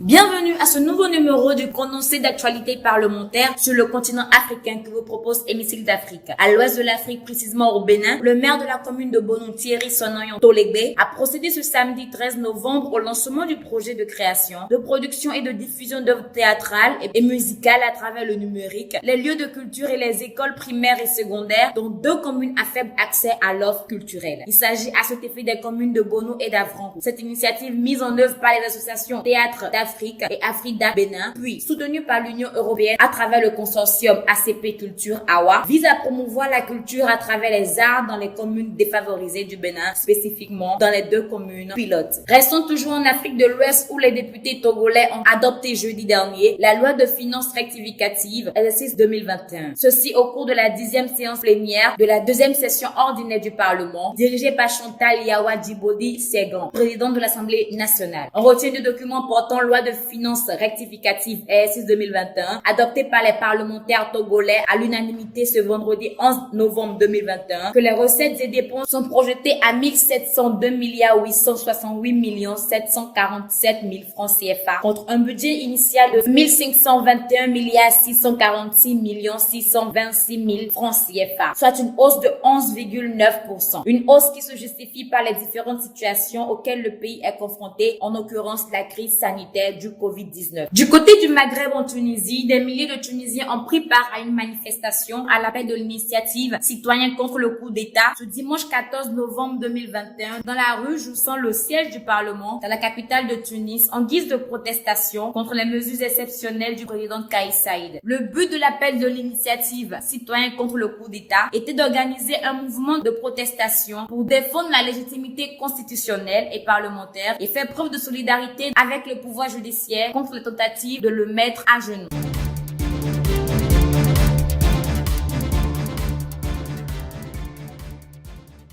Bienvenue à ce nouveau numéro du prononcé d'actualité parlementaire sur le continent africain que vous propose Hémicycle d'Afrique. À l'ouest de l'Afrique, précisément au Bénin, le maire de la commune de Bonou, Thierry Sonoyon Tolegbe, a procédé ce samedi 13 novembre au lancement du projet de création, de production et de diffusion d'œuvres théâtrales et musicales à travers le numérique, les lieux de culture et les écoles primaires et secondaires dans 2 communes à faible accès à l'offre culturelle. Il s'agit à cet effet des communes de Bonou et d'Avranches. Cette initiative mise en œuvre par les associations Théâtre d'Afrique et Afrida Bénin, puis soutenue par l'Union européenne à travers le consortium ACP Culture AWA, vise à promouvoir la culture à travers les arts dans les communes défavorisées du Bénin, spécifiquement dans les 2 communes pilotes. Restons toujours en Afrique de l'Ouest où les députés togolais ont adopté jeudi dernier la loi de finances rectificative exercice 2021. Ceci au cours de la 10e séance plénière de la 2e session ordinaire du Parlement, dirigée par Chantal Yawa Djibodi Segan, présidente de l'Assemblée nationale. On retient le document portant loi de finances rectificative exercice 2021, adopté par les parlementaires togolais à l'unanimité ce vendredi 11 novembre 2021, que les recettes et dépenses sont projetées à 1702 868 747 000 francs CFA, contre un budget initial de 1521 646 626 000 francs CFA, soit une hausse de 11,9%. Une hausse qui se justifie par les différentes situations auxquelles le pays est confronté, en l'occurrence la crise sanitaire du Covid-19. Du côté du Maghreb en Tunisie, des milliers de Tunisiens ont pris part à une manifestation à l'appel de l'initiative Citoyens contre le coup d'État ce dimanche 14 novembre 2021 dans la rue jouissant le siège du Parlement dans la capitale de Tunis en guise de protestation contre les mesures exceptionnelles du président Kais Saied. Le but de l'appel de l'initiative Citoyens contre le coup d'État était d'organiser un mouvement de protestation pour défendre la légitimité constitutionnelle et parlementaire et faire preuve de solidarité avec le pouvoir judiciaire contre les tentatives de le mettre à genoux.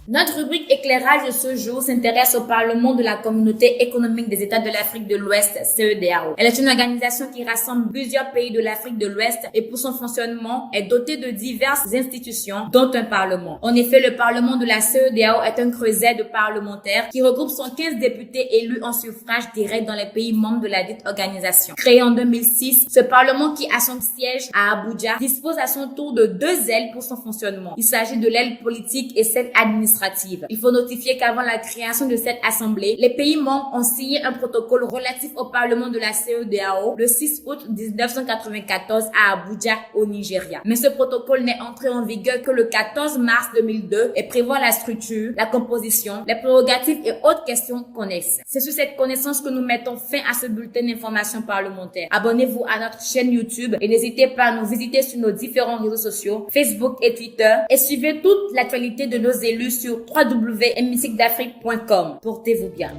Notre rubrique éclairage de ce jour s'intéresse au Parlement de la Communauté économique des États de l'Afrique de l'Ouest, CEDEAO. Elle est une organisation qui rassemble plusieurs pays de l'Afrique de l'Ouest et pour son fonctionnement est dotée de diverses institutions, dont un Parlement. En effet, le Parlement de la CEDEAO est un creuset de parlementaires qui regroupe 115 députés élus en suffrage direct dans les pays membres de la dite organisation. Créé en 2006, ce Parlement qui a son siège à Abuja dispose à son tour de 2 ailes pour son fonctionnement. Il s'agit de l'aile politique et celle administrative. Il faut notifier qu'avant la création de cette assemblée, les pays membres ont signé un protocole relatif au Parlement de la CEDEAO le 6 août 1994 à Abuja, au Nigeria. Mais ce protocole n'est entré en vigueur que le 14 mars 2002 et prévoit la structure, la composition, les prérogatives et autres questions connexes. C'est sur cette connaissance que nous mettons fin à ce bulletin d'information parlementaire. Abonnez-vous à notre chaîne YouTube et n'hésitez pas à nous visiter sur nos différents réseaux sociaux, Facebook et Twitter, et suivez toute l'actualité de nos élus sur www.hémicycledafrique.com. Portez-vous bien.